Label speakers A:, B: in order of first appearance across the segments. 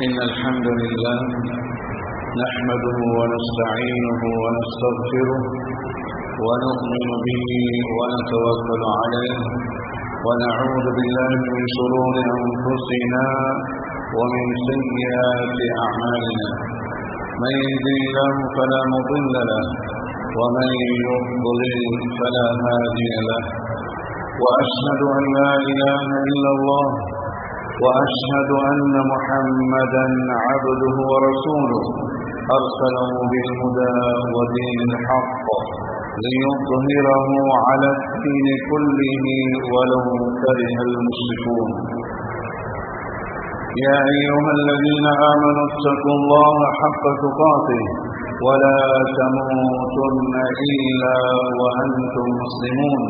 A: إن الحمد لله نحمده ونستعينه ونستغفره ونؤمن به ونتوكل عليه ونعوذ بالله من شرور أنفسنا ومن سيئات أعمالنا من يهده الله فلا مضل له ومن يضلل فلا هادي له وأشهد أن لا إله إلا الله وأشهد أن محمدا عبده ورسوله أرسله بالهدى ودين الحق ليظهره على الدين كله ولو كره المشركون. يا أيها الذين آمنوا اتقوا الله حق تقاته ولا تموتن إلا وأنتم مسلمون.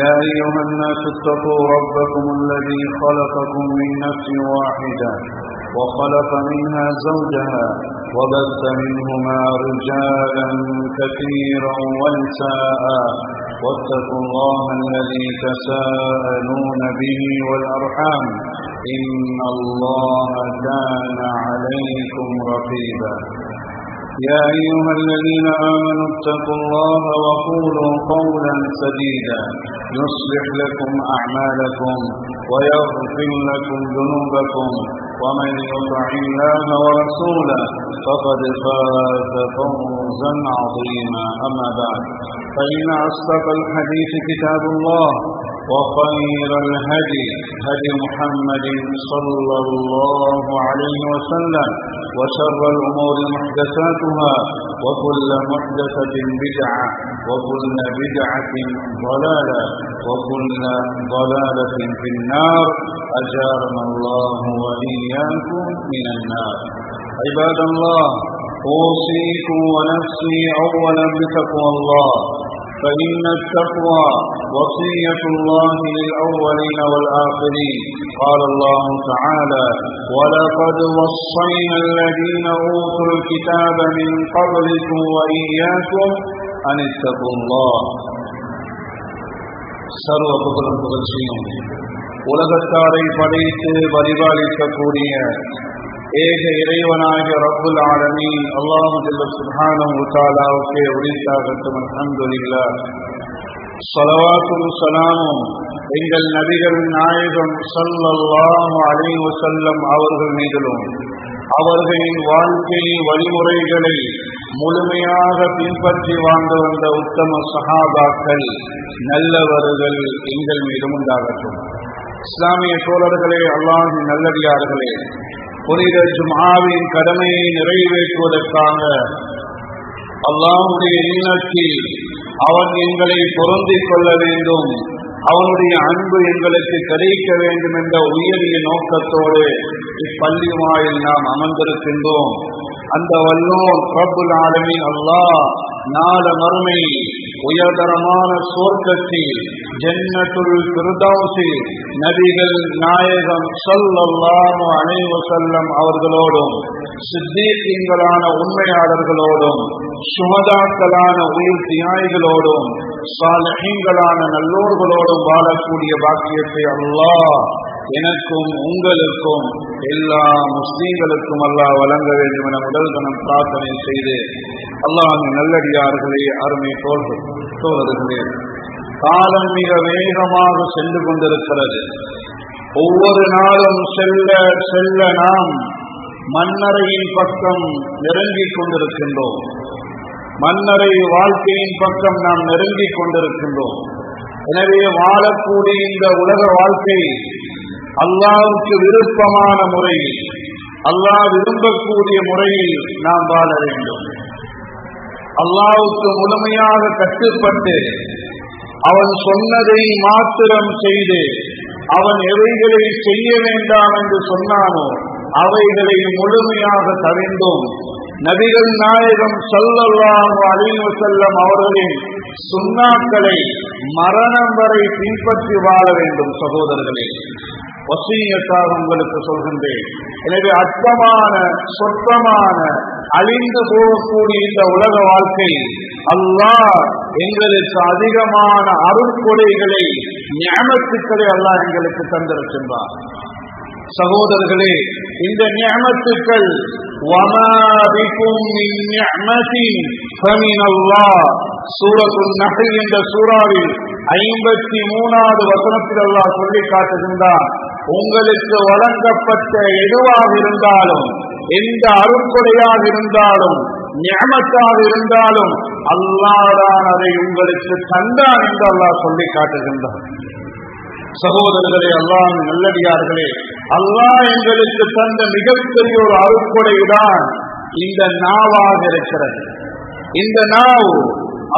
A: يا أيها الناس اتقوا ربكم الذي خلقكم من نفس واحدة وخلق منها زوجها وبث منهما رجالا كثيرا ونساء واتقوا الله الذي تساءلون به والأرحام إن الله كان عليكم رقيبا. يا أيها الذين آمنوا اتقوا الله وقولوا قولا سديدا يصلح لكم أعمالكم ويغفر لكم ذنوبكم ومن يطع الله ورسوله فقد فاز فوزا عظيما. أما بعد فإن أصدق الحديث كتاب الله وخير الهدي هدي محمد صلى الله عليه وسلم وشر الأمور محدثاتها وكل محدثة بدعة وكل بدعة ضلالة وكل ضلالة في النار أجارنا الله وإياكم من النار. عباد الله، أوصيكم ونفسي أولا بتقوى الله، فإن التقوى وصية الله للأولين والآخرين. قال الله تعالى: ولقد وصينا الذين أوتوا الكتاب من قبلكم وإياكم أن اتقوا الله. சர்வ புகழும் புகழ்ச்சியும் உலகத்தாரை படைத்து பரிபாலிக்கக்கூடிய ஏக இறைவனாகிய ரப்புல் ஆலமீன் அல்லாஹ் ஜல்ல சுப்ஹானஹு வ தஆலாவுக்கே உரித்தாகட்டும். அல்ஹம்துலில்லாஹ். ஸலவாத்தும் ஸலாமும் எங்கள் நபிகள் நாயகம் ஸல்லல்லாஹு அலைஹி வஸல்லம் அவர்கள் மீதிலும் அவர்களின் வாழ்க்கை வழிமுறைகளை முழுமையாக பின்பற்றி வாழ்ந்து வந்த உத்தம சஹாபாக்கள் நல்லவர்கள் எங்கள் மீதும் உண்டாகட்டும். இஸ்லாமிய தோழர்களே, அல்லாஹ்வின் நல்லடியார்களே, புனித ஜும்ஆவின் கடமையை நிறைவேற்றுவதற்காக அல்லாஹ்வுடைய இல்லத்தில் அவன் எங்களை பொருந்திக் கொள்ள வேண்டும், அவனுடைய அன்பு எங்களுக்கு கிடைக்க வேண்டும் என்ற உயரிய நோக்கத்தோடு இப்பள்ளி வாயில் நாம் அமர்ந்திருக்கின்றோம். அந்த வல்லோன் ரப்புல் ஆலமீன் அல்லாஹ் நாள மறுமை உயர்தரமான சொர்க்கத்தில் ஜன்னத்துல் ஃபிர்தௌஸில் நபிகள் நாயகம் ஸல்லல்லாஹு அலைஹி வஸல்லம் அவர்களோடும் சித்தீகீன்களான உண்மையாளர்களோடும் சுஹதாக்களான உயிர் தியாகிகளோடும் சாலிஹீன்களான நல்லோர்களோடும் வாழக்கூடிய பாக்கியத்தை அல்லாஹ் எனக்கும் உங்களுக்கும் எல்லா முஸ்லீம்களுக்கும் அல்லாஹ் வழங்க வேண்டும் என முதல் கணம் பிரார்த்தனை செய்து, அல்லாஹ்வின் நல்லடியார்களே, அருமை தோழர்களே, காலம் மிக வேகமாக சென்று கொண்டிருக்கிறது. ஒவ்வொரு நாளும் செல்ல செல்ல நாம் மன்னரையின் பக்கம் நெருங்கிக் கொண்டிருக்கின்றோம். மன்னரை வாழ்க்கையின் பக்கம் நாம் நெருங்கிக் கொண்டிருக்கின்றோம். எனவே வாழக்கூடிய இந்த உலக வாழ்க்கை அல்லாஹ்வுக்கு விருப்பமான முறையில், அல்லாஹ் விரும்பக்கூடிய முறையில் நாம் வாழ வேண்டும். அல்லாஹ்வுக்கு முழுமையாக கட்டுப்பட்டு அவன் சொன்னதை மாத்திரம் செய்து அவன் எவைகளை செய்ய வேண்டாம் என்று சொன்னானோ அவைகளை முழுமையாக தவிர்ந்தோம். நபிகள் நாயகம் ஸல்லல்லாஹு அலைஹி வஸல்லம் அவர்களின் சுன்னாக்களை மரணம் வரை பின்பற்றி வாழ வேண்டும். சகோதரர்களே, வசியத்தாக உங்களுக்கு சொல்கின்றேன். எனவே அற்பமான சொற்பமான அழிந்து போகக்கூடிய இந்த உலக வாழ்க்கை அல்லாஹ் எங்களுக்கு அதிகமான அருட்கொடைகளை நியமத்துக்களை அல்லாஹ் எங்களுக்கு தந்திருக்கின்றார். சகோதரர்களே, இந்த நிஅமத்துக்கள் வமா பிகும் மின் நிஅமத்தின் ஃபமினல்லாஹ் சூரத்துன் நஹ்ல் என்ற சூராவில் 53வது வசனத்தில் அல்லாஹ் சொல்லி காட்டுகின்றான், உங்களுக்கு வழங்கப்பட்ட எதுவாக இருந்தாலும், எந்த அருட்கொடையாக இருந்தாலும், நிஅமத்தாக இருந்தாலும் அல்லாஹ் தான் அதை உங்களுக்கு தந்தான் என்று அல்லாஹ் சொல்லி காட்டுகின்றான். சகோதரர்களே, அல்லாஹ் நல்லடியார்களே, அல்லாஹ் எங்களுக்கு தந்த மிகப்பெரிய ஒரு அருட்கொடைதான் இந்த நாவாக இருக்கிறது. இந்த நாவு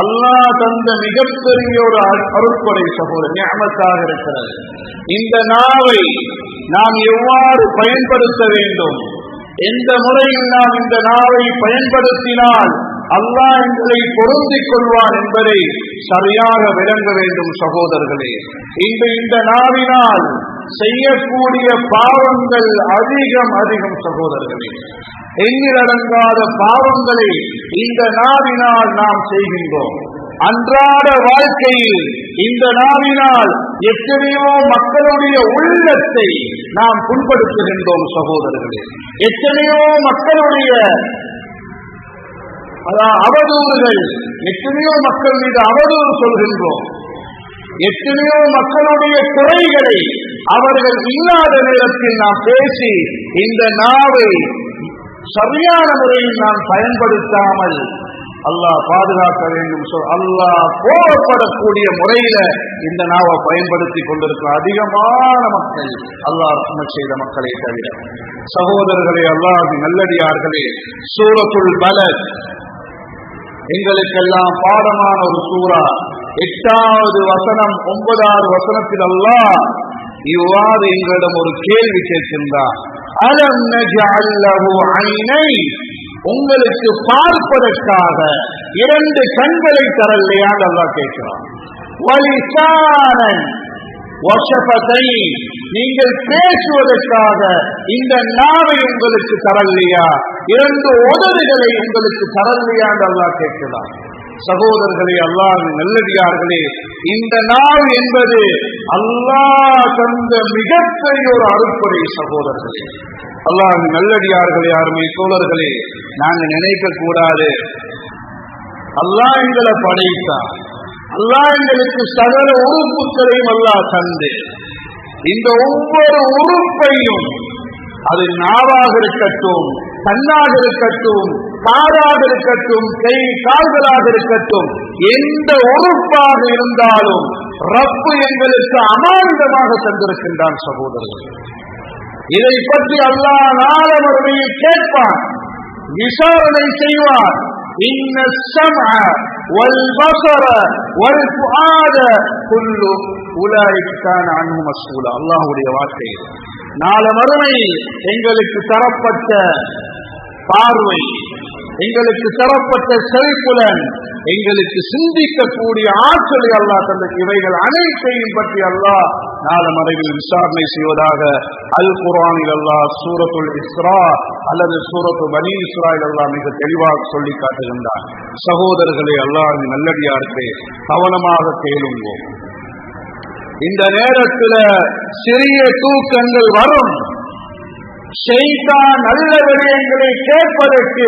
A: அல்லாஹ் தந்த மிகப்பெரிய ஒரு அருட்கொடை சகோதரர், நிஅமத்தாக இருக்கிறது. இந்த நாவை நாம் எவ்வாறு பயன்படுத்த வேண்டும், எந்த முறையில் நாம் இந்த நாவை பயன்படுத்தினால் அல்லாஹ் எங்களை பொருந்திக் கொள்வான் என்பதை சரியாக விளங்க வேண்டும். சகோதரர்களே, இந்த நாவினால் செய்யக்கூடிய பாவங்கள் அதிகம் சகோதரர்களே. எண்ணிலடங்காத பாவங்களை இந்த நாவினால் நாம் செய்கின்றோம். அன்றாட வாழ்க்கையில் இந்த நாவினால் எத்தனையோ மக்களுடைய உள்ளத்தை நாம் புண்படுத்துகின்றோம் சகோதரர்களே. எத்தனையோ மக்களுடைய அவதூறுகள், எத்தனையோ மக்கள் மீது அவதூறு சொல்கின்றோம். எத்தனையோ மக்களுடைய குறைகளை அவர்கள் இல்லாத நேரத்தில் நாம் பேசி இந்த நாவை சரியான முறையில் நாம் பயன்படுத்தாமல் அல்லாஹ் பாதுகாக்க வேண்டும். அல்லாஹ் கோபப்படக்கூடிய முறையில இந்த நாவை பயன்படுத்தி கொண்டிருக்கிற அதிகமான மக்கள் அல்லாஹ் ரஹ்மத் செய்த மக்களை தவிர. சகோதரர்களே, அல்லாஹ் நல்லடியார்களே, சூரத்துல் பலத் எங்களுக்கெல்லாம் பாடமான ஒரு சூரா. 8வது வசனம் 9வது வசனத்தில் அல்லாஹ் இவ்வாறு எங்களிடம் ஒரு கேள்வி கேட்கின்றார். அலம் நஜஅல் லஹு ஐனைன், உங்களுக்கு பார்ப்பதற்காக 2 கண்களை தரலையா அல்லாஹ் கேட்கிறார். வலிசானன் வஷஃபதைன், நீங்கள் பேசுவதற்காக இந்த நாவை உங்களுக்கு தரலையா, 2 உதடுகளை உங்களுக்கு தரலையா என்று அல்லாஹ் கேட்கிறார். சகோதரர்களே, அல்லாஹ் நல்லடியார்களே, இந்த நாவு என்பது அல்லாஹ் தந்த மிகப்பெரிய ஒரு அருட்கொடை. சகோதரர்களே, அல்லாஹ் நல்லடியார்களே, அருமை தோழர்களே, நாங்கள் நினைக்க கூடாது அல்லாஹ் எங்களை படைத்தான், அல்லாஹ் எங்களுக்கு சகல உறுப்புகளையும் அல்லாஹ் தந்து, இந்த ஒவ்வொரு உறுப்பையும் அது நாவாக இருக்கட்டும், கண்ணாக இருக்கட்டும், காதாக இருக்கட்டும், கை கால்களாக இருக்கட்டும், எந்த உறுப்பாக இருந்தாலும் ரப்பு எங்களுக்கு அமானிதமாக தந்திருக்கின்றான். சகோதரர்கள், இதை பற்றி அல்லாஹ் நாள மறுமையில் கேட்பான், விசாரணை செய்வான். இன்ன ஸம்அ வல் பஸர வல் ஃபுஆத குல்லு உலாயிக கான அன்ஹு மஸ்ஊலா. அல்லாஹ்வுடைய வார்த்தை. நாள மறுமையில் எங்களுக்கு தரப்பட்ட பார்வை, எங்களுக்கு தரப்பட்ட செவிப்புலன், எங்களுக்கு சிந்திக்கக்கூடிய ஆற்றலை அல்லாஹ் தந்த இவைகள் அனைத்தையும் பற்றி அல்லாஹ் நாள மறைவில் விசாரணை செய்வதாக அல் குர்ஆனில் அல்லாஹ் சூரத்துல் இஸ்ரா அல்லது சூரத்து பனி இஸ்ராயில் அல்லாஹ் மிக தெளிவாக சொல்லி காட்டுகின்றார். சகோதரர்களே, அல்லாஹ் நல்லடியார்களே, கவனமாக கேளுங்கோ. இந்த நேரத்தில் சிறிய தூக்கங்கள் வரும். ஷைத்தான் நல்ல விடயங்களை கேட்பதற்கு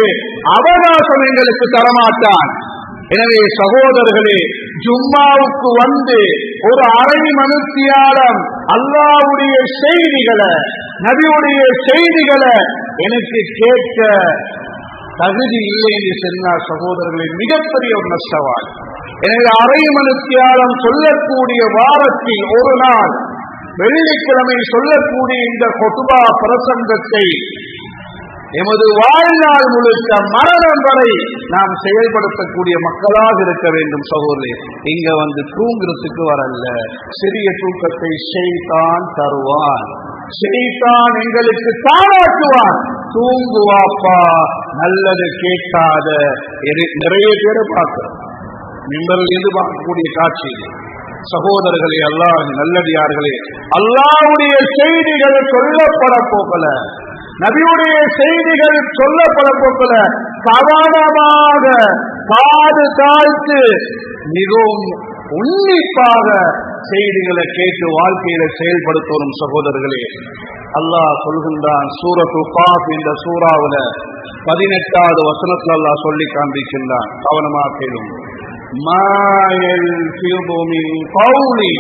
A: அவகாசம் எங்களுக்கு தரமாட்டான். எனவே சகோதரர்களே, ஜும்மாவுக்கு வந்து ஒரு அரை மணித்தியாலம் அல்லாஹ்வுடைய செய்திகளை, நபியுடைய செய்திகளை எனக்கு கேட்க தகுதி இல்லை என்று சொன்னார். சகோதரர்களே, மிகப்பெரிய ஒரு நஷ்டவாள். எனவே அரை மணித்தியாலம் சொல்லக்கூடிய வாரத்தில் ஒரு நாள் வெள்ளிக்கிழமை சொல்லக்கூடிய இந்த கொத்துபா பிரசங்கத்தை எமது வாழ்நாள் முழுக்க மரணம் வரை நாம் செயல்படுத்தக்கூடிய மக்களாக இருக்க வேண்டும். சகோதரே, இங்க வந்து தூங்குறதுக்கு வரல, சிறிய தூக்கத்தை ஷைத்தான் தருவான், ஷைத்தான் எங்களுக்கு தாராட்டுவான். தூங்குவாப்பா, நல்லது கேட்காத நிறைய பேரை பார்க்கிறோம். நீங்கள் எதிர்பார்க்கக்கூடிய காட்சி. சகோதரர்களே, அல்லாஹ் நல்லடியார்களே, அல்லாஹ்வுடைய செய்திகள் சொல்லப்பட போகல, நபியுடைய செய்திகள் சொல்லப்பட போகல, கவனமாக காது தாழ்த்து மிகவும் உன்னிப்பாக செய்திகளை கேட்டு வாழ்க்கையில செயல்படுத்தணும் சகோதரர்களே. அல்லாஹ் சொல்கின்றான் சூரத்து காஃப் என்ற சூறாவுல 18வது வசனத்தில் அல்லாஹ் சொல்லி காண்பிக்கின்றான். கவனமாக கேளும். மா யல்ஃபிது மின் கௌலி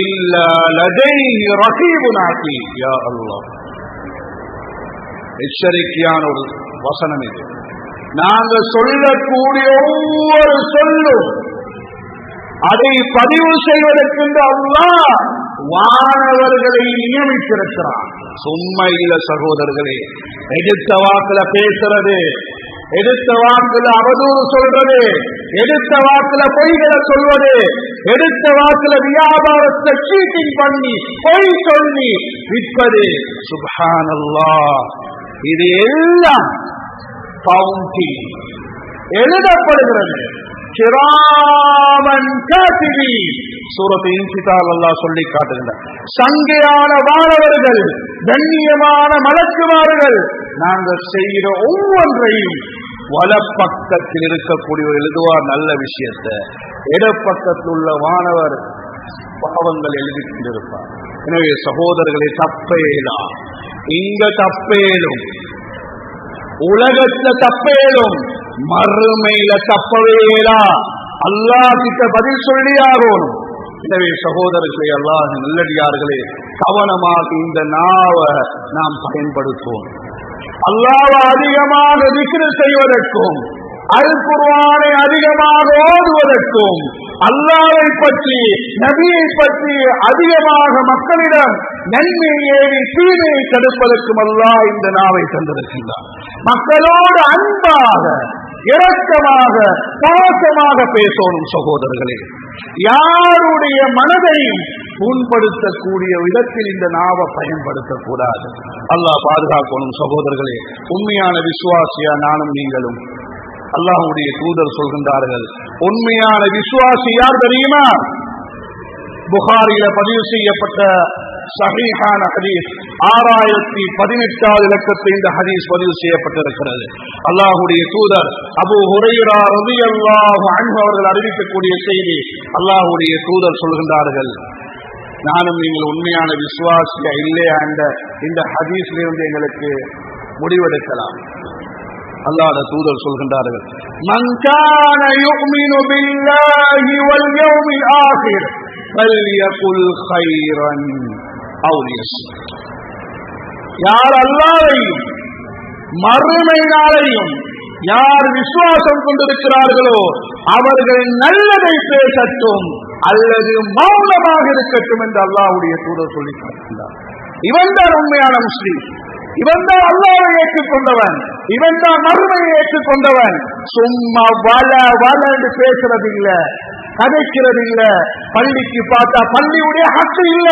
A: இல்லா லதைஹி ரகீபுன் அதீத். யா அல்லாஹ், எச்சரிக்கையான ஒரு வசனம் இது. நாங்கள் சொல்லக்கூடிய ஒவ்வொரு சொல்லும் அதை பதிவு செய்வதற்கு அல்லாஹ் வானவர்களை நியமித்திருக்கிறான். சும்மா இல்ல சகோதரர்களே. எடுத்த வாக்குல பேசுறது, எடுத்த வாக்குல அவதூறு சொல்றது, எடுத்த வாக்குல பொய்களை சொல்வது, எடுத்த வாக்குல வியாபாரத்தை சீட்டிங் பண்ணி பொய் சொல்லி விற்பது, சுப்ஹானல்லாஹ், இது எல்லாம் கவுண்டிங் எழுதப்படுகிறது. கிராமன் காத்திபீன் சூரத்து இன்ஃபிதார் அல்லாஹ் சொல்லி காட்டுகின்றார். சங்கையான வானவர்கள், கண்ணியமான மலக்குமார்கள் நாங்கள் செய்கிற ஒவ்வொன்றையும் வலப்பக்கத்தில் இருக்கக்கூடிய எழுதுவார் நல்ல விஷயத்தை, இடப்பக்கத்தில் உள்ள வானவர் பாவங்கள் எழுதி கொண்டிருப்பார். எனவே சகோதரர்களை தப்பேலா, இங்க தப்பேலும், உலகத்துல தப்பேலும், மறுமையில தப்பவேலா. அல்லாஹ் கிட்ட பதில் சொல்லி ஆகணும். எனவே சகோதரர்களே, அல்லாஹ் நல்லடியார்களே, கவனமாக இந்த நாவை நாம் பயன்படுத்துவோம். அல்லாஹ்வை அதிகமாக திக்ர் செய்வதற்கும், அல் குர்ஆனை அதிகமாக ஓதுவதற்கும், அல்லாஹ்வை பற்றி நபியை பற்றி அதிகமாக மக்களிடம் நன்மை ஏறி தீமையை தடுப்பதற்கும் அல்லாஹ் இந்த நாவை தந்திருக்கின்றார். மக்களோடு அன்பாக, இரக்கமாக, பாசமாக பேசணும் சகோதரர்களே. யாருடைய மனதையும் புண்படுத்தக்கூடிய விதத்தில் இந்த நாவை பயன்படுத்தக்கூடாது. அல்லாஹ் பாதுகாக்கணும் சகோதரர்களே. உண்மையான விசுவாசியா நானும் நீங்களும். அல்லாஹ்வுடைய தூதர் சொல்கின்றார்கள், உண்மையான விசுவாசி யார் தெரியுமா? புகாரில பதிவு செய்யப்பட்ட சஹீஹான ஹதீஸ் 6018வது இலக்கத்தில் இந்த ஹதீஸ் பதிவு செய்யப்பட்டிருக்கிறது. அல்லாஹ்வுடைய தூதர் அபூ ஹுரைரா ரலியல்லாஹு அன்ஹு அவர்கள் அறிவிக்கக்கூடிய செய்தி. அல்லாஹ்வுடைய தூதர் சொல்கின்றார்கள், நானும் நீங்கள் உண்மையான விசுவாசியா இல்லையா என்ற இந்த ஹதீஸிலிருந்து எங்களுக்கு முடிவெடுக்கலாம். அல்லாஹ்வுடைய தூதர் சொல்கின்றார்கள், மன் கான யுமினு பில்லாஹி வல் யௌமில் ஆகிர் ஃபல்யகுல் கைரன் அவ் லியஸ்முத். யார் அல்லாஹ்வையும் மறுமை நாளையும் யார் விசுவாசம் கொண்டிருக்கிறார்களோ அவர்கள் நல்லதை பேசட்டும் அல்லது மௌனமாக இருக்கட்டும் என்று அல்லாஹ்வுடைய தூதர் சொல்லி காட்டுகிறார். இவன் தான் உண்மையான முஸ்லிம், இவன் தான் அல்லாஹ்வை ஏற்றுக்கொண்டவன், இவன் தான் மறுமையை ஏற்றுக்கொண்டவன். சும்மா வல வல என்று பேசுறது இல்ல, கதைக்கிறது இல்ல. பள்ளிக்கு பார்த்தா பள்ளியுடைய ஹக்கு இல்ல,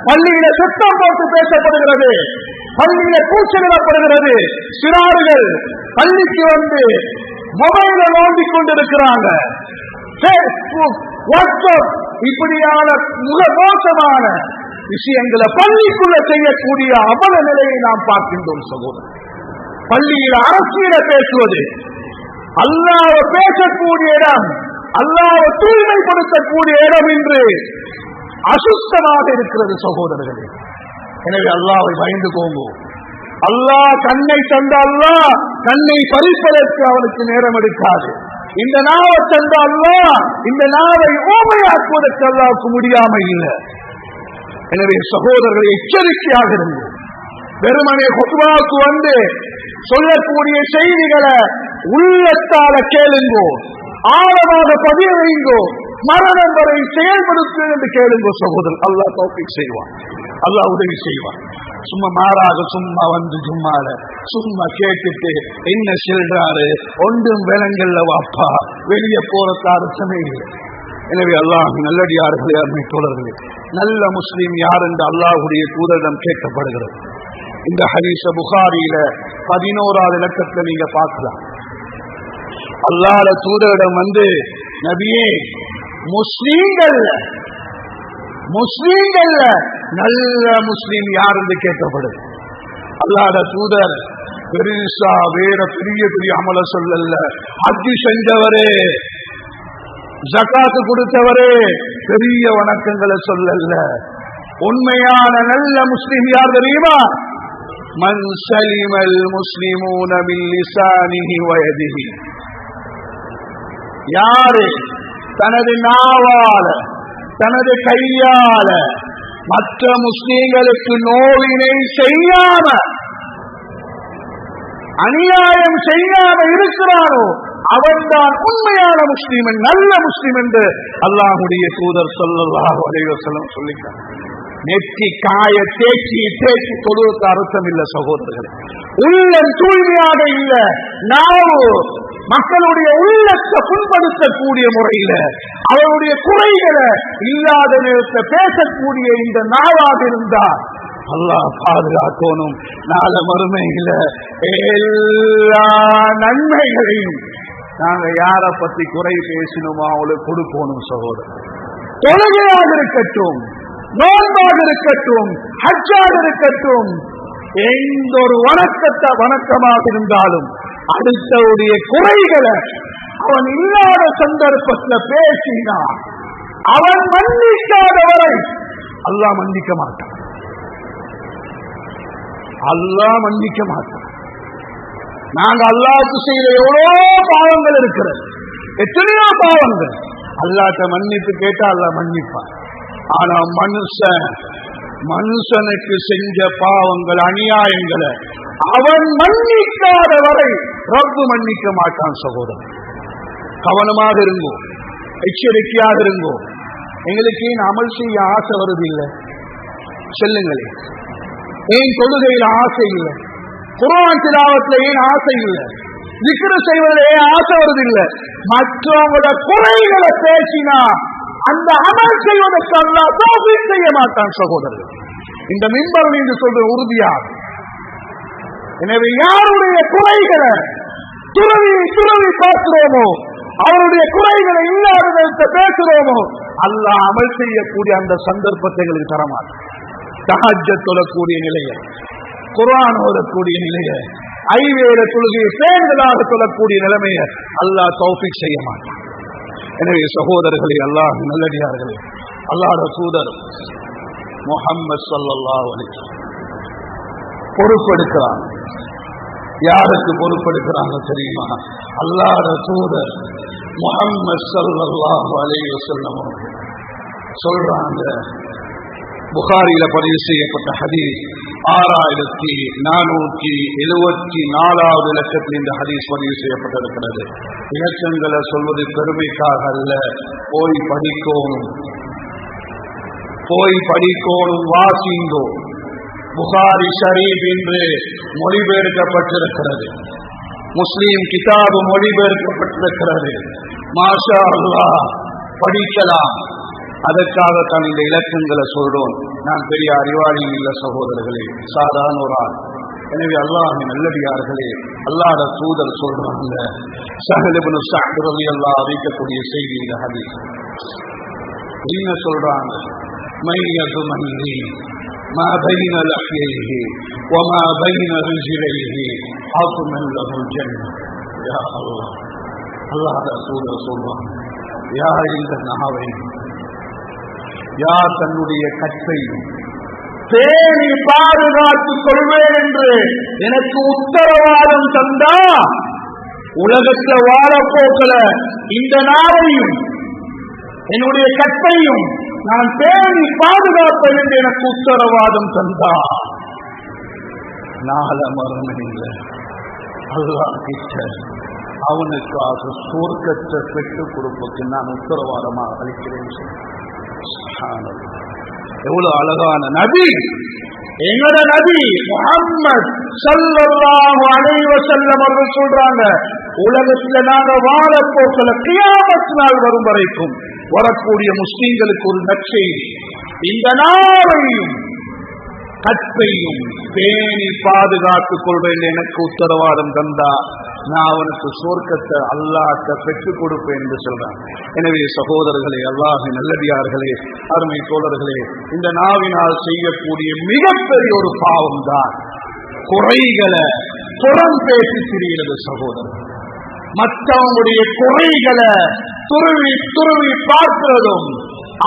A: பள்ளியில சுத்தம் போட்டு பேசப்படுகிறது, பள்ளியில கூச்சலிடப்படுகிறது. சிறார்கள் பள்ளிக்கு வந்து மொபைல நோண்டி கொண்டிருக்கிறாங்க. Facebook, WhatsApp இப்படியான மிக மோசமான விஷயங்களை பள்ளிக்குள்ள செய்யக்கூடிய அவல நிலையை நாம் பார்க்கின்றோம் சகோதரர். பள்ளியில் அரசியலை பேசுவது, அல்லாஹ்வை பேசக்கூடிய இடம், அல்லாஹ்வை தூய்மைப்படுத்தக்கூடிய இடம் என்று அசுத்தமாக இருக்கிறது சகோதரர்களே. எனவே அல்லாஹ்வை பயந்துக்கோங்க. அல்லாஹ் கண்ணை தந்த அல்லாஹ் கண்ணை பறிப்பதற்கு அவனுக்கு நேரம் எடுக்காது. இந்த நாவை தந்த அல்லாஹ் இந்த நாவை ஊமையாக்குவதற்கு அல்லாஹ்வுக்கு முடியாமல் இல்லை. எனவே சகோதரர்களை எச்சரிக்கையாக இருங்கள். வெறுமனே குத்பாவுக்கு வந்து சொல்லக்கூடிய செய்திகளை உள்ளத்தால கேளுங்கோ, ஆழமாக பதிய வைங்கோ, மரணம் வரை செயல்படுத்து என்று கேளுங்கோ சகோதரர். அல்லாஹ் தௌஃபீக் செய்வான், அல்லாஹ் உதவி செய்வான். சும்மா மாறாக சும்மா வந்து சும்மால சும்மா கேட்டுட்டு என்ன சொல்றாரு ஒன்றும் விலங்கல்ல வாப்பா வெளியே போறதுக்கு அர்த்தமே இல்லை. எனவே அல்லாஹ் நல்லடியார்களே, அருமை தோழர்களே, நல்ல முஸ்லீம் யார் என்று அல்லாஹ்வுடைய தூதரிடம் கேட்கப்படுகிறது. இந்த ஹதீஸ புகாரியில 11வது இலக்கத்தில் நீங்க பார்க்கலாம். அல்லாஹ்வுடைய தூதரிடம் வந்து, நபியே, முஸ்லீம்கள் நல்ல முஸ்லீம் யார் என்று கேட்கப்படுது. அல்லாஹ்வுடைய தூதர் பெருசா வேற பெரிய பெரிய அமல சொல்லல, ஹஜ் செஞ்சவரே, ஜகாத் கொடுத்தவரே, பெரிய வணக்கங்களை சொல்லல. உண்மையான நல்ல முஸ்லிம் யார் தெரியுமா? மன் சலிமல் முஸ்லிமூன மின் லிசானிஹி வ யதிஹி. யாரு தனது நாவால தனது கையால மற்ற முஸ்லிம்களுக்கு நோவினை செய்யாம அநியாயம் செய்யாம இருக்கிறானோ அவன்தான் உண்மையான முஸ்லிம், நல்ல முஸ்லிம் என்று அல்லாஹ்வுடைய தூதர் ஸல்லல்லாஹு அலைஹி வஸல்லம் சொல்லிட்டார். நெற்றி காய தேய்ச்சி தேய்ச்சி தொழுவதற்கு அர்த்தம் இல்ல சகோதரர்களே. உள்ளம் தூய்மையாக இல்ல, நாவு மக்களுடைய உள்ளத்தை புண்படுத்தக்கூடிய முறையில அவருடைய குறைகளை இல்லாத நேரத்தை பேசக்கூடிய இந்த நாவாக இருந்தால் அல்லாஹ் பாதுகாக்கணும். நாள மறுமையில எல்லா நன்மைகளையும் நாங்க யார பத்தி குறை பேசினோமோ அவளுக்கு கொடுக்கணும் சகோதரர். தொழுகையாக இருக்கட்டும், நோன்பாக இருக்கட்டும், ஹஜ்ஜாக இருக்கட்டும், எந்த ஒரு வணக்கமாக இருந்தாலும் அடுத்தவுடைய குறைகளை அவன் இல்லாத சந்தர்ப்பத்தில் பேசினான் அவன் மன்னிக்காதவரை அல்லாஹ் மன்னிக்க மாட்டான். அல்லாஹ் மன்னிக்க மாட்டான். நாங்க அல்லாஹ்வுக்கு செய்த எவ்வளோ பாவங்கள் இருக்கிறது, எத்தனையோ பாவங்கள். அல்லாஹ்ட்ட மன்னிப்பு கேட்டா அல்லாஹ் மன்னிப்பான். ஆனா மனுஷனுக்கு செஞ்ச பாவங்கள் அநியாயங்களை அவன் மன்னிக்காத வரை ரப்பு மன்னிக்க மாட்டான். சகோதரன், கவனமாக இருங்கோ, எச்சரிக்கையாக இருங்கோ. எங்களுக்கு ஏன் அமல் செய்ய ஆசை வருது இல்லை? சொல்லுங்களே, ஏன் தொழுகையில் ஆசை இல்லை? குர்ஆன் திலாவத்துல ஏன் ஆசை இல்லை? zikr செய்வதில் ஏன் ஆசை வருது இல்லை? மற்றவங்களோட குறைகளை பேசினா அந்த அமல் செய்வதற்கு அல்லாஹ் தௌஃபீக் செய்ய மாட்டான். சகோதரர்கள், இந்த மிம்பர் என்று சொல்ற உறுதியாக. எனவே யாருடைய குறைகளை துறவி பார்க்கிறோமோ, அவருடைய குறைகளை இல்லாத பேசுறோமோ, அல்லாஹ் அமல் செய்யக்கூடிய அந்த சந்தர்ப்பத்தை எங்களுக்கு தரமாட்டான். தஹஜ்ஜத் தொழக்கூடிய நிலையை, குர்ஆன் ஓதக்கூடிய நிலையை, ஐவேள தொழுகையை பேணுதலாக தொழக்கூடிய நிலைமையை அல்லாஹ் தௌஃபீக் செய்ய மாட்டான். எனவே சகோதரர்களே, அல்லாஹ் நல்லடியார்களே, அல்லாஹ்வுடைய தூதர் முஹம்மது ஸல்லல்லாஹு அலைஹி வஸல்லம் பொறுப்பெடுக்கிறாங்க. யாருக்கு பொறுப்பெடுக்கிறாங்க தெரியுமா? அல்லாஹ்வுடைய தூதர் முஹம்மது ஸல்லல்லாஹு அலைஹி வஸல்லம் சொல்றாங்க. புகாரியில பதிவு செய்யப்பட்ட ஹதீஸ் 6474வது இலக்கத்தில் இந்த ஹதீஸ் பதிவு செய்யப்பட்டிருக்கிறது. இலக்கங்களை சொல்வது பெருமைக்காக அல்ல, போய் படிக்கோணும், வாசிங்கோ. புகாரி ஷரீப் என்று மொழிபெயர்க்கப்பட்டிருக்கிறது, முஸ்லீம் கிதாபு மொழிபெயர்க்கப்பட்டிருக்கிறது. மாஷா அல்லாஹ், படிக்கலாம். அதற்காகத்தான் இந்த இலக்கங்களை சொல்றோம். நான் பெரிய அறிவாளியும் இல்ல சகோதரர்களே, சாதாரண ஒரு ஆள். எனவே அல்லாஹ்வின் நல்லடியார்களே, அல்லாஹ்வுடைய தூதர் சொல்றாங்க. ஸஹல் இப்னு ஸஅத் ரலியல்லாஹு அறிவிக்கக்கூடிய செய்தி இந்த ஹதீஸ். என்ன சொல்றாங்க? மையதுமன்னி மா பைன லஹ்யைஹி வ மா பைன ரிஜ்லைஹி அத்மன் லஹுல் ஜன்னah. யா அல்லாஹ், அல்லாஹ்வுடைய தூதர் சொல்றாங்க, யார் இந்த நாவை, யார் தன்னுடைய கற்பை பேணி பாதுகாத்துக் கொள்வேன் என்று எனக்கு உத்தரவாதம் தந்தா, உலகத்தில் வாழப்போக்கல இந்த நாவையும் என்னுடைய கற்பையும் நான் பேணி பாதுகாப்பேன் என்று எனக்கு உத்தரவாதம் தந்தா, நாள மறுமையில் அல்லாஹ் கிட்ட அவனுக்காக சொர்க்கத்தை பெற்றுக் கொடுப்பதற்கு நான் உத்தரவாதமாக அளிக்கிறேன். எவ்வளவு அழகான நபி! எங்கட நபி முஹம்மது ஸல்லல்லாஹு அலைஹி வஸல்லம் அவர்கள் சொல்றாங்க, உலகத்துல நாங்க வாழப்போக்கல கியாமத் நாள் வரும் வரைக்கும் வரக்கூடிய முஸ்லிம்களுக்கு ஒரு நற்செய்தி, இந்த நாளையும் கற்பையும் பேணி பாதுகாத்துக் கொள்வேன் எனக்கு உத்தரவாதம் தந்தா, நான் அவனுக்கு சொர்க்கத்தை அல்லாஹ்ட்ட பெற்றுக் கொடுப்பேன் என்று சொல்றான். எனவே சகோதரர்களே, அல்லாஹ்வின் நல்லடியார்களே, அருமை தோழர்களே, இந்த நாவினால் செய்யக்கூடிய மிகப்பெரிய ஒரு பாவம் தான் குறைகளை புறம் பேசி திரிகிறது. சகோதரர், மற்றவங்களுடைய குறைகளை துருவி பார்க்கிறதும்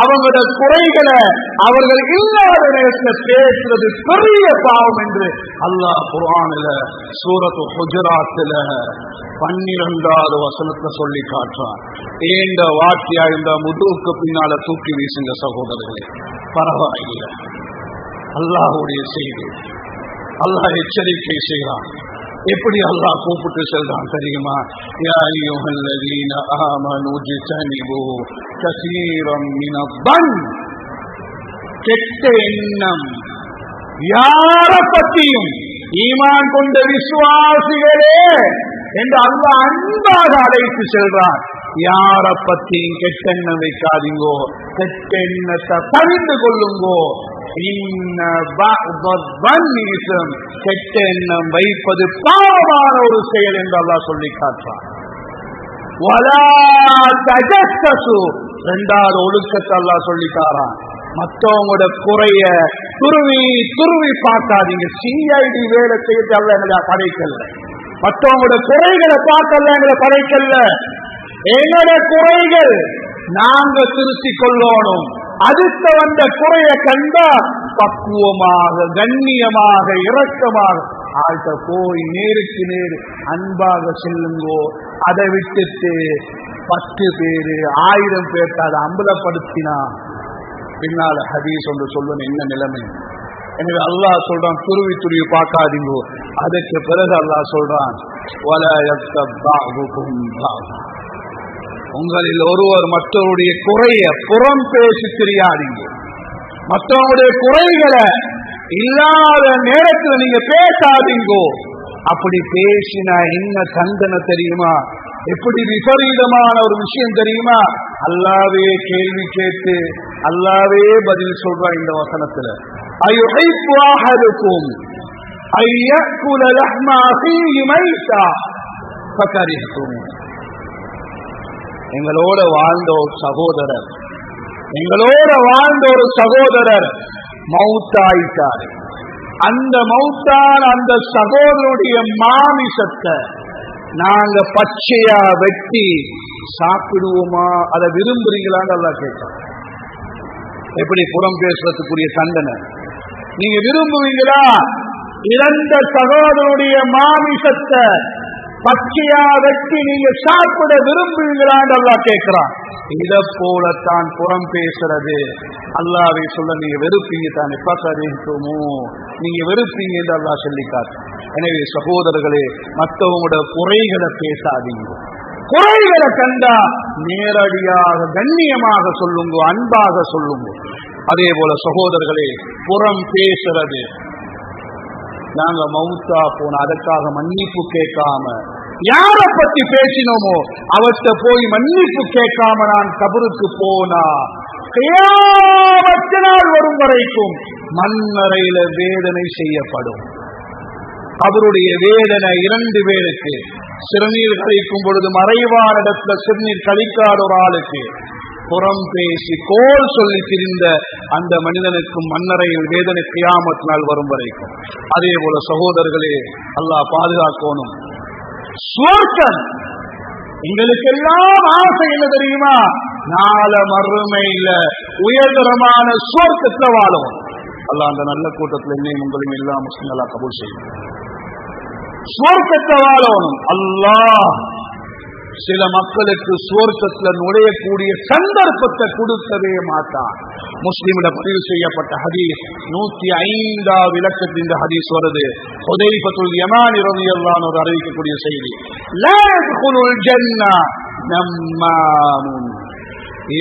A: அவங்களோட குறைகளை அவர்கள் இல்லாத நேரத்தில் பேசுறது பெரிய பாவம் என்று அல்லாஹ் குர்ஆனில சூரத்து ஹுஜராத்துல 12வது வசனத்தை சொல்லி காட்டுறான். ஏண்ட வார்த்தையா இந்த முதுகுக்கு பின்னால தூக்கி வீசுங்க சகோதரர்களே, பரவாயில்லை. அல்லாஹ்வுடைய செய்தி, அல்லாஹ் எச்சரிக்கை செய்கிறான். எப்படி அல்லாஹ் கூப்பிட்டு செல்றான் தெரியுமா? யா அய்யுஹல்லதீன ஆமனூ ஜ்தனிபூ கஸீரம் மினல் கெட்ட எண்ணம் யார பற்றியும், ஈமான் கொண்ட விசுவாசிகளே என்று அல்லாஹ் அன்பாக அழைத்து செல்றான். யார பற்றியும் கெட்டெண்ணம் வைக்காதீங்கோ, கெட்டெண்ணத்தை தவிர்த்து கொள்ளுங்கோ. கெட்ட எண்ணம் வைப்பது பாவமான ஒரு செயல் என்று அல்லாஹ் சொல்லி காட்டுறான். இரண்டாவது ஒழுக்கத்தை அல்லாஹ் சொல்லித்தாரான். மற்றவங்களோட குறைய துருவி துருவி பார்க்காதீங்க. சிஐடி வேலை செய்ய அல்ல எங்களை படைக்கல, மற்றவங்களோட குறைகளை பார்க்கல எங்களை படைக்கல. எங்களோட குறைகள் நாங்க திருத்திக் கொள்ளணும். அடுத்த வந்த குறைய கண்டா பக்குவமாக, கண்ணியமாக, இரக்கமாக ஆள்கிட்ட போய் நேருக்கு நேரு அன்பாக செல்லுங்கோ. அதை விட்டுட்டு 10 பேரு 1000 பேர்த்த அதை அம்பலப்படுத்தினா பின்னால ஹதீஸ் ஒன்று சொல்லணும் என்ன நிலைமை. எனவே அல்லாஹ் சொல்றான் துருவி துருவி பார்க்காதீங்கோ. அதுக்கு பிறகு அல்லாஹ் சொல்றான் உங்களில் ஒருவர் மற்றவருடைய குறைய புறம் பேசி தெரியாதீங்க. மற்றவங்களுடைய குறைகளை இல்லாத நேரத்தில் நீங்க பேசாதீங்கோ. அப்படி பேசினா என்ன தண்டனை தெரியுமா? எப்படி விபரீதமான ஒரு விஷயம் தெரியுமா? அல்லாவே கேள்வி கேட்டு அல்லாவே பதில் சொல்றா இந்த வசனத்துல. அயுஹிப்பு அஹதுக்கும் ஐயக்குல லஹ்ம அஹீஹி மைதா ஃபகரிஹ்தும். எங்களோட வாழ்ந்த ஒரு சகோதரர், எங்களோட வாழ்ந்த ஒரு சகோதரர் மௌத்தாயிட்டார். அந்த மௌத்தான அந்த சகோதரனுடைய மாமிசத்தை நாங்க பச்சையா வெட்டி சாப்பிடுவோமா? அதை விரும்புறீங்களான்னு அல்லாஹ் கேட்டான். எப்படி புறம் பேசுறதுக்குரிய தண்டனை நீங்க விரும்புவீங்களா? இறந்த சகோதரனுடைய மாமிசத்தை பச்சையா வெட்டி நீங்க சாப்பிட விரும்புவீங்களான்னு அல்லாஹ் கேட்கிறான். இதை போலத்தான் புறம் பேசுறது. அல்லாஹ்வை சொல்ல நீங்க வெறுப்பீங்க தானே, பகரிஹ்துமு, நீங்க வெறுப்பீங்க என்று அல்லாஹ் சொல்லி காட்டு. எனவே சகோதரர்களே, மற்றவங்களோட குறைகளை பேசாதீங்க. குறைகளை கண்டா நேரடியாக கண்ணியமாக சொல்லுங்க, அன்பாக சொல்லுங்க. அதே போல சகோதரர்களே, புறம் பேசுறது, நாங்க மௌத்தா போன அதற்காக மன்னிப்பு கேட்காம, யார பத்தி பேசினோமோ அவற்றை போய் மன்னிப்பு கேட்காம நான் கபருக்கு போனா கியாமத் நாள் வரும் வரைக்கும் மண்ணறையில வேதனை செய்யப்படும். அவருடைய வேதனை 2 பேருக்கு. சிறுநீர் கழிக்கும் பொழுது மறைவான இடத்துல சிறுநீர் கழிக்காத ஒரு ஆளுக்கு புறம் பேசி கோல் சொல்லி திரிந்த அந்த மனிதனுக்கும் மண்ணறையில் வேதனை கியாமத் நாள் வரும் வரைக்கும். அதே போல சகோதரர்களே, அல்லாஹ் பாதுகாக்கணும். சுவர்க்கம் எங்களுக்கு எல்லாம் ஆசை என்ன தெரியுமா? நாள மறுமையில உயர்தரமான சுவர்க்கத்துல வாழும். அல்லாஹ் அந்த நல்ல கூட்டத்தில் என்னையும் உங்களையும் எல்லா முஸ்லிம்களா கபூல் செய்யும். சுவர்க்கத்தை வாழணும். அல்லாஹ் சில மக்களுக்கு சுவர்க்கத்துல நுழையக்கூடிய சந்தர்ப்பத்தை கொடுக்கவே மாட்டான். முஸ்லிமிட பதிவு செய்யப்பட்ட ஹதீஸ் 105வது இலக்கத்தில் இந்த ஹதீஸ் வருது. ஹுதைஃபத்துல் யமானி ரலியல்லாஹு அன்ஹு அறிவிக்கக்கூடிய செய்தி. லா யத்குலுல் ஜன்னah நம்மாமுன்.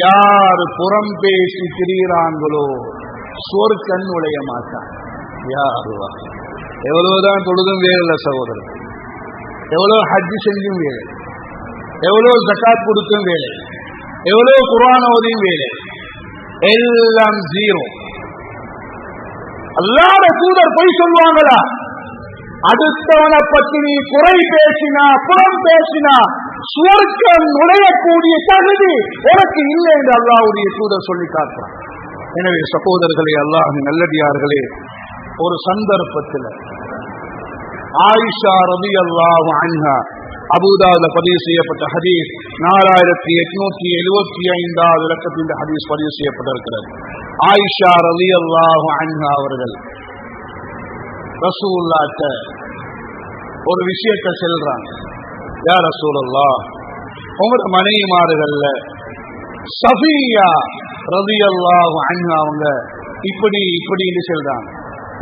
A: யார் புறம் பேசி திரிகிறாங்களோ சுவர்க்கம் நுழைய மாட்டான். யாருவா? எவ்வளவுதான் தொழுதும் வேலை சகோதரர், எவ்வளவு ஹஜ் செஞ்சும் வேலை, எவ்வளவு ஜகாத் கொடுத்தும் வேலை, எவ்வளவு குர்ஆன் ஓதியும் வேலை, எல்லாம் ஜீரோ. அல்லாஹ்வுடைய தூதர் பொய் சொல்லுவாங்களா? அடுத்தவனை பற்றி நீ குறை பேசினா, புறம் பேசினா சுவர்க்கம் நுழையக்கூடிய தகுதி உனக்கு இல்லை என்று அல்லாஹ்வுடைய தூதர் சொல்லி காட்டுறான். எனவே சகோதரர்களே, அல்லாஹ்வின் நல்லடியார்களே, ஒரு சந்தர்ப்பத்தில் ஆயிஷா ரலியல்லாஹு அன்ஹா அபூதாவுல பதிவு செய்யப்பட்ட ஹதீஸ் 4875 இலக்கத்தில் இந்த ஹதீஸ் பதிவு செய்யப்பட்டிருக்கிறது. ஆயிஷா ரலியல்லாஹு அன்ஹா அவர்கள் ரசூலுல்லாஹ்ட்ட ஒரு விஷயத்தை சொல்றாங்க. யா ரசூலல்லாஹ், உங்களோட மனைவிமார்கள்ல சஃபியா ரலியல்லாஹு அன்ஹா அவங்க இப்படின்னு சொல்றாங்க.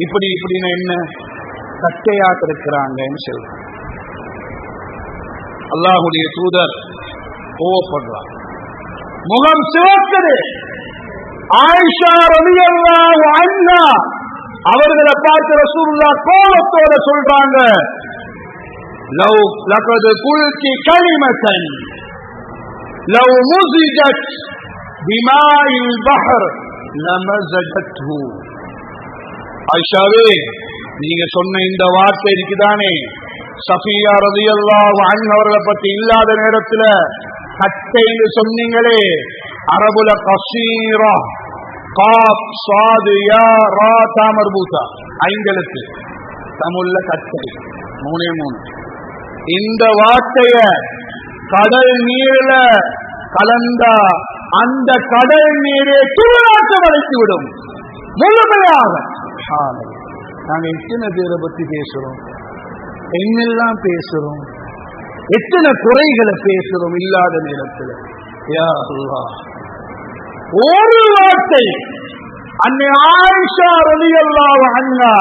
A: இப்படின்னு என்ன கட்டையாக இருக்கிறாங்கன்னு சொல்றாங்க. அல்லாஹ்வுடைய தூதர் கோவப்படுறார், முகம் சிவக்குது. ஆயிஷா ரலியல்லாஹு அன்ஹா அவர்களை பார்த்து ரசூலுல்லாஹ் கோபத்தோட சொல்றாங்க, லவ் லகத் குல்தி கலிமத்தன் லவ் முஸிஜத் பிமாஇல் பஹர் லமஸஜத்ஹு. ஆயிஷாவே, நீங்க சொன்ன இந்த வார்த்தை இருக்குதானே, சஃபியா ரலியல்லாஹு அன்ஹா அவர்களை பத்தி இல்லாத நேரத்துல கட்டைன்னு சொன்னீங்களே, அரபுல கஸீரா காப் சாது யா ரா தா மர்பூதா 5 எழுத்து, தமிழ்ல கட்டை 3. இந்த வார்த்தைய கடல் நீர்ல கலந்தா அந்த கடல் நீரை தூளாக்கம் அடைத்துவிடும் முழுமையாக. நாங்க எத்தனை பேரை பத்தி பேசுறோம், என்னெல்லாம் பேசுறோம், எத்தனை குறைகளை பேசுறோம் இல்லாத நேரத்தில். யா அல்லாஹ், ஒரு வார்த்தை அன்னை ஆயிஷா ரலியல்லாஹு அன்ஹா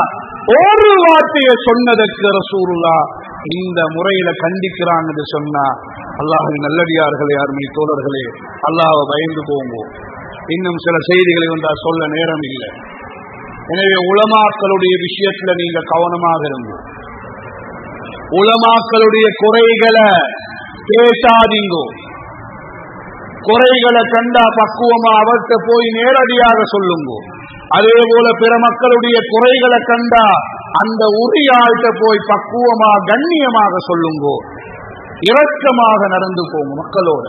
A: ஒரு வார்த்தையை சொன்னதற்கு ரசூலுல்லாஹ் இந்த முறையில கண்டிக்கிறான்னு சொன்னா, அல்லாஹ்வின் நல்லடியார்களே, அருமை தோழர்களே, அல்லாஹ்வை பயந்து போங்க. இன்னும் சில செய்திகளை வந்தா சொல்ல நேரம் இல்லை. எனவே உலமாக்களுடைய விஷயத்துல நீங்க கவனமாக இருங்க. உலமாக்களுடைய குறைகளை பேசாதீங்க. குறைகளை கண்டா பக்குவமா அவர்கிட்ட போய் நேரடியாக சொல்லுங்க. அதே போல பிற மக்களுடைய குறைகளை கண்டா அந்த உரியாள்கிட்ட போய் பக்குவமா கண்ணியமாக சொல்லுங்க. இரக்கமாக நடந்து போங்க, மக்களோட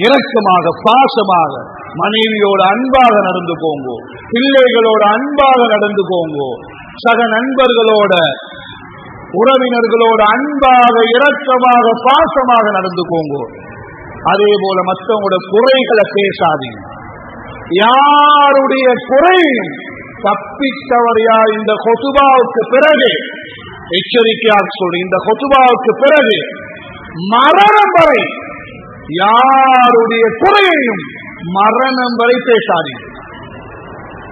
A: இரக்கமாக பாசமாக, மனைவியோட அன்பாக நடந்து போங்க, பிள்ளைகளோட அன்பாக நடந்து போங்க, சக நண்பர்களோட உறவினர்களோட அன்பாக இரக்கமாக பாசமாக நடந்து போங்க. அதே போல மற்றவங்களோட குறைகளை பேசாதீங்க. யாருடைய குறையும் தப்பித்தவர் யார்? இந்த கொசுபாவுக்கு பிறகு எச்சரிக்கையாக சொல்றேன், இந்த கொசுபாவுக்கு பிறகு மரணம் வரை யாருடைய குறையையும் மரணம் வரை பேசாதீங்க.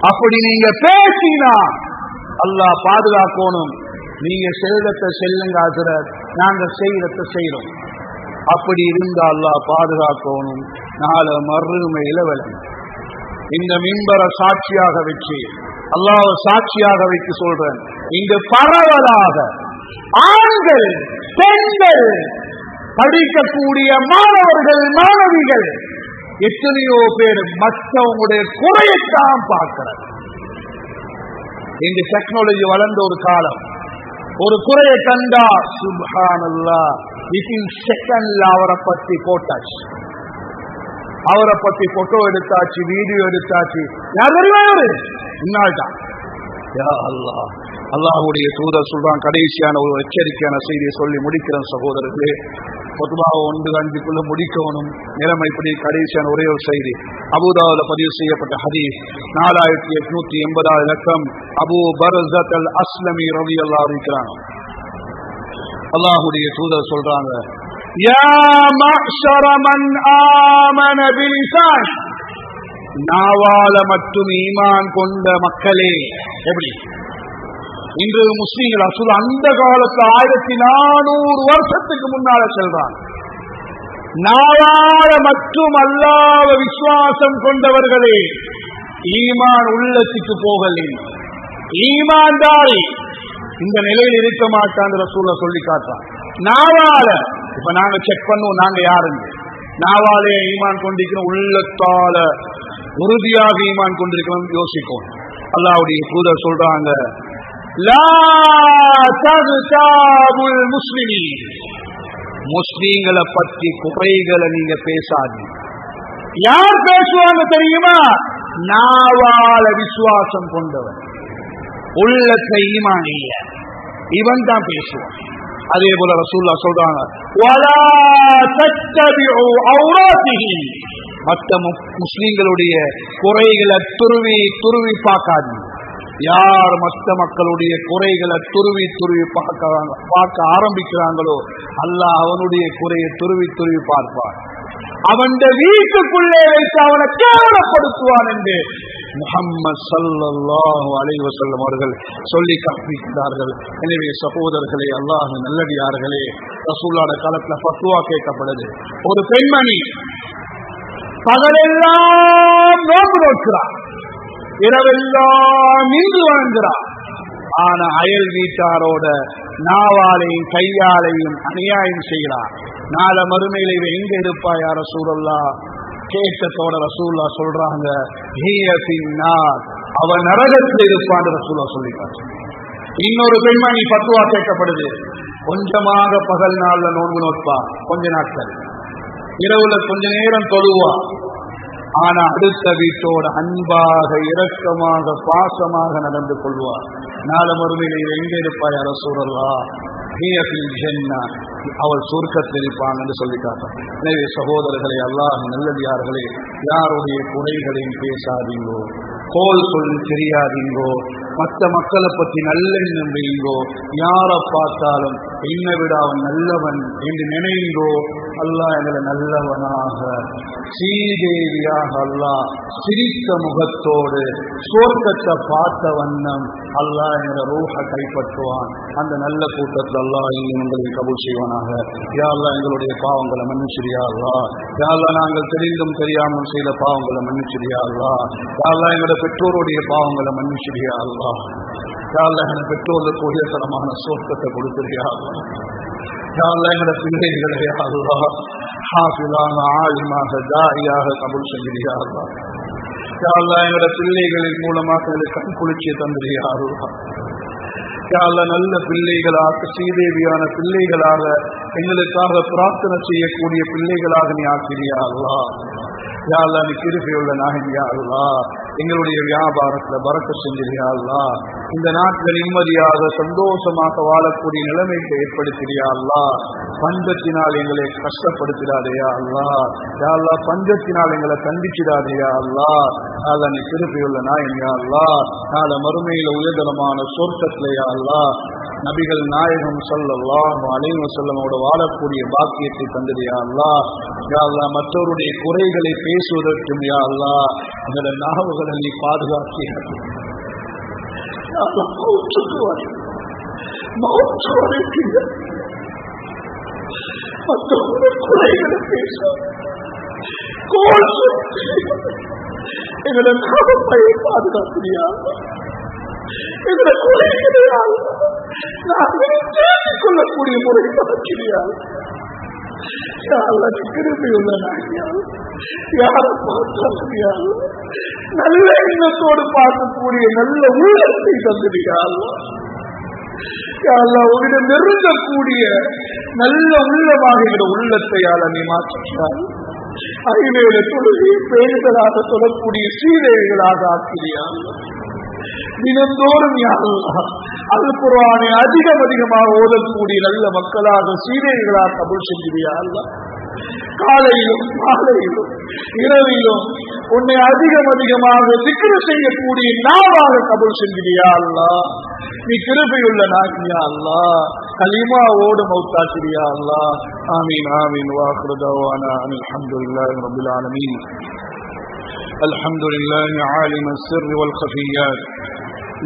A: அப்படி நீங்க பேசினா அல்லாஹ் பாதுகாக்கணும். நீங்க செல்வத்தை செல்லுங்க, நாங்க செய்யறத செய்யறோம். அப்படி இருந்தா அல்லாஹ் பாதுகாக்கணும். நாளை மறுமையில விளங்கும். இந்த மின்பரை சாட்சியாக வச்சு, அல்லாஹ் சாட்சியாக வைத்து சொல்றேன், இங்கு பரவலாக ஆண்கள் பெண்கள் படிக்கக்கூடிய மாணவர்கள் மாணவிகள் எத்தனையோ பேர் மற்றவங்களுடைய குறையத்தான் பார்க்கிறார். இந்த டெக்னாலஜி வளர்ந்த ஒரு காலம், ஒரு குறையை கண்டா சுப்ஹானல்லாஹ் வித்தின் செகண்ட்ல அவரை பத்தி போட்டாச்சு, அவரை பத்தி போட்டோ எடுத்தாச்சு, வீடியோ எடுத்தாச்சு. யார் தெரியுமா? இன்னால்தான். யா அல்லாஹ், அல்லாஹ்வுடைய தூதர் சொல்றான், கடைசியான ஒரு எச்சரிக்கையான செய்தியை சொல்லி முடிக்கிறேன் சகோதரர்களே. பொதுவாக 1-5 முடிக்கணும். நிலைமை இப்படி கடைசியான ஒரே ஒரு செய்தி. அபூதாவுல பதிவு செய்யப்பட்ட ஹதீஸ் 4880 இலக்கம். அபூ பர்ஸத் அல் அஸ்லமி ரலியல்லாஹு இருக்கிறாங்க. அல்லாஹ்வுடைய தூதர் சொல்றாங்க, யா மஅஷர மன் ஆமன பிலிசான், நாவால மட்டும் ஈமான் கொண்ட மக்களே. எப்படி இன்று முஸ்லீம்கள் அசுல அந்த காலத்து 1400 வருஷத்துக்கு முன்னால சொல்றாங்க, நாவால மற்றும் அல்லாஹ்வ விசுவாசம் கொண்டவர்களே, ஈமான் உள்ளத்துக்கு போகலை. ஈமான்தாரி இந்த நிலையில் இருக்க மாட்டான் ரசூலுல்லாஹ் சொல்லி காட்டான். நாவால இப்ப நாங்க செக் பண்ணுவோம், நாங்க யாருங்க. நாவாலே ஈமான் கொண்டிருக்கிறோம், உள்ளத்தால உறுதியாக ஈமான் கொண்டிருக்கிறோம் யோசிக்கும். அல்லாஹ்வுடைய தூதர் சொல்றாங்க, லா தக்தாபுல் முஸ்லிமீன், முஸ்லிம்களை பற்றி குறைகளை நீங்க பேசாதீங்க. யார் பேசுவாங்க தெரியுமா? நாவால விசுவாசம் கொண்டவன், உள்ளத்தை ஈமான் இல்ல, இவன் தான் பேசுவான். அதே போல ரசூலுல்லாஹ் சொல்றாங்க, வலா தத்தபிஉ ஔராத்திஹி, மற்ற முஸ்லிம்களுடைய குறைகளை துருவி துருவி பார்க்காதீங்க. யார் மற்ற மக்களுடைய குறைகளை துருவி துருவி பார்க்க ஆரம்பிக்கிறாங்களோ அல்லாஹ் அவனுடைய குறையை துருவி துருவி பார்ப்பார். அவன் வீட்டுக்குள்ளே வைத்து அவனை கேவலப்படுத்துவான் என்று முஹம்மது ஸல்லல்லாஹு அலைஹி வஸல்லம் அவர்கள் சொல்லி காண்பிக்கிறார்கள். எனவே சகோதரர்களே, அல்லாஹ் நல்லடியார்களே, ரசூலுல்லாஹ் காலத்துல ஃபத்வா கேட்கப்படுது. ஒரு பெண்மணி பகலெல்லாம் நோன்பு நோக்கிறார், இரவெல்லாம் நின்று வாழ்கிறார். ஆனா அயல் வீட்டாரோட நாவாலையும் கையாலையும் அநியாயம் செய்கிறார். நாள மறுமையில இவ எங்க இருப்பா யா ரசூலுல்லாஹ்? கேட்டதோட ரசூலுல்லாஹ் சொல்றாங்க, அவன் நரகத்தில் இருப்பான்னு ரசூலுல்லாஹ் சொல்லிட்டார். இன்னொரு பெண்மணி ஃபத்வா கேட்கப்படுது. கொஞ்சமாக பகல் நாள்ல நோன்பு நோட்பா, கொஞ்ச நாட்கள் இரவுல கொஞ்ச நேரம் தொழுவா. ஆனா அடுத்த வீட்டோட அன்பாக இரக்கமாக பாசமாக நடந்து கொள்வார். நாள மறுமையில எங்க இருப்பாய் யா ரசூலுல்லாஹ்? அவள் சொர்க்கத்தில் இருப்பாங்க என்று சொல்லிட்டாங்க. எனவே சகோதரர்களே, அல்லாஹ் நல்லடியார்களே, யாருடைய குறைகளையும் பேசாதீங்கோ, கோல் சொல்லி தெரியாதீங்கோ, மற்ற மக்களை பற்றி நல்லெண்ணம் வைங்கோ. யாரை பார்த்தாலும் என்னை விட அவன் நல்லவன் என்று நினைங்கோ. அல்லாஹ் எங்களை நல்லவனாக ஸ்ரீதேவியாக அல்லாஹ் சிரித்த முகத்தோடு சொர்க்கத்தை பார்த்த வண்ணம் அல்லாஹ் எங்களை ரூஹ கைப்பற்றுவான். அந்த நல்ல கூட்டத்தில் அல்லாஹ் எங்களை கபூல் செய்வானாக. யா அல்லாஹ் எங்களுடைய பாவங்களை மன்னிச்சிரியா அல்லாஹ். யா அல்லாஹ் நாங்கள் தெரிந்தும் தெரியாமல் செய்த பாவங்களை மன்னிச்சிரியா அல்லாஹ். யா அல்லாஹ் எங்களுடைய பெற்றோருடைய பாவங்களை மன்னிச்சிரியா அல்லாஹ். யா அல்லாஹ் எங்களை பெற்றோருக்கு உயர்தரமான சொர்க்கத்தை கொடுத்துறியா அல்லாஹ். யா அல்லாஹ் எங்களுடைய பிள்ளைகளை யா அல்லாஹ் ஹாஃபிலாக ஆலிமாக தாயியாக கபூல் செய்கிறியா அல்லாஹ். யா அல்லாஹ் எங்களுடைய பிள்ளைகளின் மூலமாக எங்களுக்கு கண் குளிர்ச்சியை தந்திரியா அல்லாஹ். யா அல்லாஹ் நல்ல பிள்ளைகளாக ஸ்ரீதேவியான பிள்ளைகளாக எங்களுக்காக பிரார்த்தனை செய்யக்கூடிய பிள்ளைகளாக நீ ஆக்கிறியா அல்லாஹ். யா அல்லாஹ் நீ கிருபையுள்ள நாயன் யா அல்லாஹ். எங்களுடைய வியாபாரத்துல பரக்கத் செஞ்சிரியா அல்லாஹ். இந்த நாட்டில் நிம்மதியாக சந்தோஷமாக வாழக்கூடிய நிலைமைக்கு ஏற்படுத்தியா அல்லாஹ். பஞ்சத்தினால் எங்களை கஷ்டப்படுத்திடாதையா அல்லாஹ். யா அல்லாஹ் பஞ்சத்தினால் எங்களை கண்டிச்சிடாதையா அல்லாஹ். அல்லாஹ் நீ கிருபையுள்ள நாயன் யா அல்லாஹ். நாளை மறுமையில உயர்தரமான சொர்க்கத்திலேயா அல்லாஹ் நபிகள் நாயகம் ஸல்லல்லாஹு அலைஹி வஸல்லமோடு வாழக்கூடிய பாக்கியத்தை தந்ததியா அல்லாஹ். யா அல்லாஹ் மற்றவருடைய குறைகளை பேசுவதற்கும் யா அல்லாஹ் அந்த நாவுகளை நீ பாதுகாத்தியா மற்றவருடைய குறைகளை பேச எங்களை நாவை பாதுகாத்தியா எங்களை குறைகளையால் நாங்கள் தேடிக் கொள்ளக்கூடிய முறை பார்க்கிறியால் கிருபையுள்ள நாயால் யாரை பார்த்தால் நல்ல எண்ணத்தோடு பார்க்கக்கூடிய நல்ல உள்ளத்தை தந்திரியால் உன்னிடம் நெருங்கக்கூடிய நல்ல உள்ளமாக என்ற உள்ளத்தையால் நீ மாற்றினார். ஐவேல தொழுகை பேர்களாக சொல்லக்கூடிய சீதைகளாக ஆக்கிறியால் தினந்தோறும் அல் குர்ஆனை அதிகமாக ஓதக்கூடிய நல்ல மக்களாக சீதைகளாக கபூல் செஞ்சிரியா அல்லாஹ். காலையிலும் மாலையிலும் இரவிலும் உன்னை அதிகமாக திக்ர் செய்யக்கூடிய நாவாக கபூல் செஞ்சிரியா அல்லாஹ். நீ கிருபையுள்ள நாயன் யா அல்லாஹ். கலிமாவோடு மௌத்தாக்கிறியா அல்லாஹ். ஆமீன் ஆமீன். வாஹிரு தஅவானா அல்ஹம்துலில்லாஹி ரப்பில் ஆலமீன். அல்ஹம்துலில்லாஹி ஆலிமஸ் சிர்ரி வல் கஃபியாத்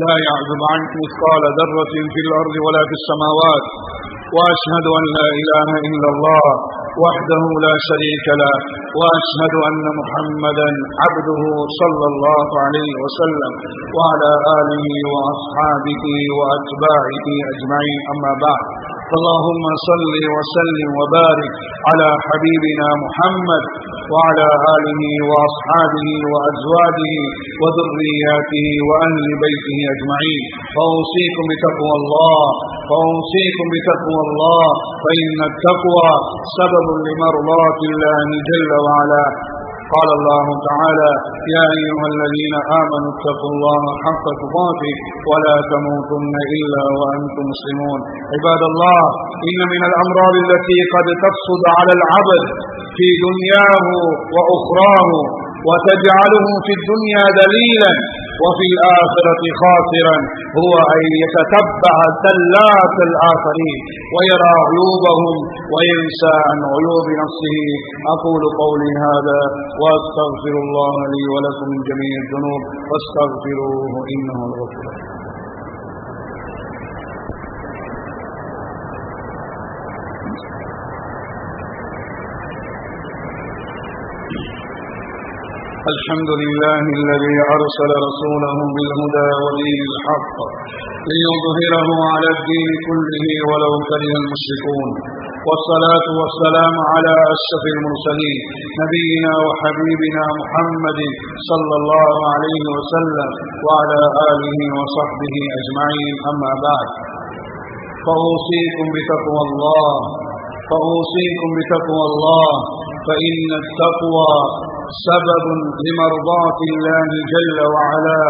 A: لا يعزب عنه مثقال ذرة في الأرض ولا في السماوات وأشهد أن لا إله إلا الله وحده لا شريك له وأشهد أن محمدا عبده صلى الله عليه وسلم وعلى آله وأصحابه وأتباعه أجمعين. أما بعد، اللهم صل وسلم وبارك على حبيبنا محمد وعلى آله وأصحابه وأزواجه وذرياته وأهل بيته أجمعين. فأوصيكم بتقوى الله فإن التقوى سبب لمرضاة الله جل وعلا. قال الله تعالى: يا أيها الذين آمنوا اتقوا الله حق تقاته ولا تموتن إلا وأنتم مسلمون. عباد الله، إن من الأمراض التي قد تفسد على العبد في دنياه وأخراه وتجعله في الدنيا ذليلا وفي الآخرة خاسرا هو أن يتتبع زلات الآخرين ويرى عيوبهم وينسى عن عيوب نفسه. أقول قولي هذا وأستغفر الله لي ولكم من جميع الذنوب فاستغفروه إنه الغفور. الحمد لله الذي أرسل رسوله بالهدى ودين الحق ليظهره على الدين كله ولو كره المشركون، والصلاة والسلام على أشرف المرسلين نبينا وحبيبنا محمد صلى الله عليه وسلم وعلى آله وصحبه أجمعين. أما بعد، فأوصيكم بتقوى الله فإن التقوى سبب لمرضاة الله جل وعلا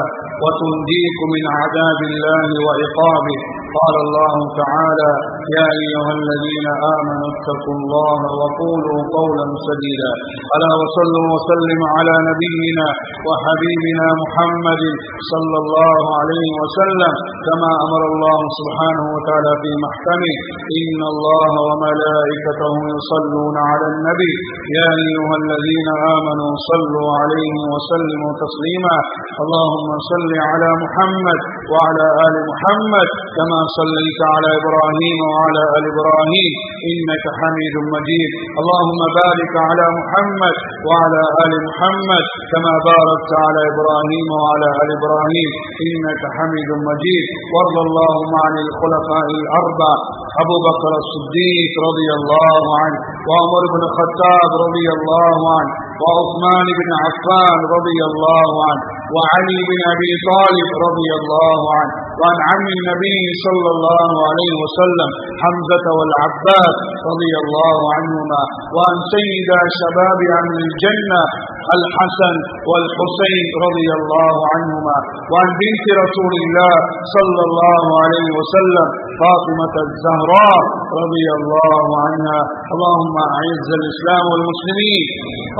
A: وتنجيكم من عذاب الله وعقابه. قال الله تعالى: يا أيها الذين آمنوا اتقوا الله وقولوا قولا سديدا. ألا وصلوا وسلموا على نبينا وحبيبنا محمد صلى الله عليه وسلم كما أمر الله سبحانه وتعالى في محكمه: إن الله وملائكته يصلون على النبي يا أيها الذين آمنوا صلوا عليه وسلموا تسليما. اللهم صل على محمد وعلى آل محمد كما صليت على إبراهيم وعلى آل إبراهيم إنك حميد مجيد. اللهم بارك على محمد وعلى آل محمد كما باركت على إبراهيم وعلى آل إبراهيم إنك حميد مجيد. وارض اللهم عن الخلفاء الأربع: أبو بكر الصديق رضي الله عنه، وعمر بن الخطاب رضي الله عنه، وعثمان بن عفان رضي الله عنه، وعلي بن أبي طالب رضي الله عنه، وعن عم النبي صلى الله عليه وسلم حمزة والعباس رضي الله عنهما، وعن سيد شباب أهل الجنة الحسن والحسين رضي الله عنهما، وعن بنت رسول الله صلى الله عليه وسلم فاطمة الزهراء رضي الله عنها. اللهم أعز الإسلام والمسلمين،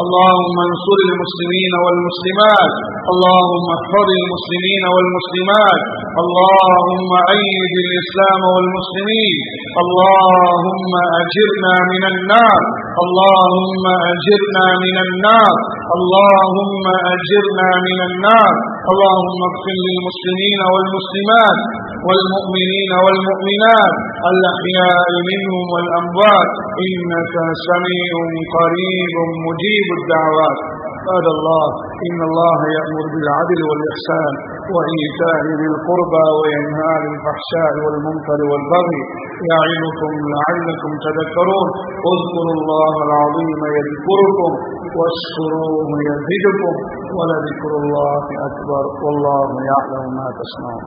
A: اللهم انصر المسلمين والمسلمات، اللهم احفظ المسلمين والمسلمات، اللهم أيد الإسلام والمسلمين، اللهم أجرنا من النار، اللهم أجرنا من النار، اللهم أجرنا من النار. اللهم اغفر للمسلمين والمسلمات والمؤمنين والمؤمنات الأحياء منهم والأموات إنك سميع قريب مجيب الدعوات. قال الله: إن الله يأمر بالعدل والإحسان وإيتاء ذي القربى وينهى عن الفحشاء والمنكر والبغي يعظكم لعلكم تذكرون. اذكروا الله العظيم يذكركم واشكروه يزدكم ولذكر الله أكبر والله يعلم ما تصنعون.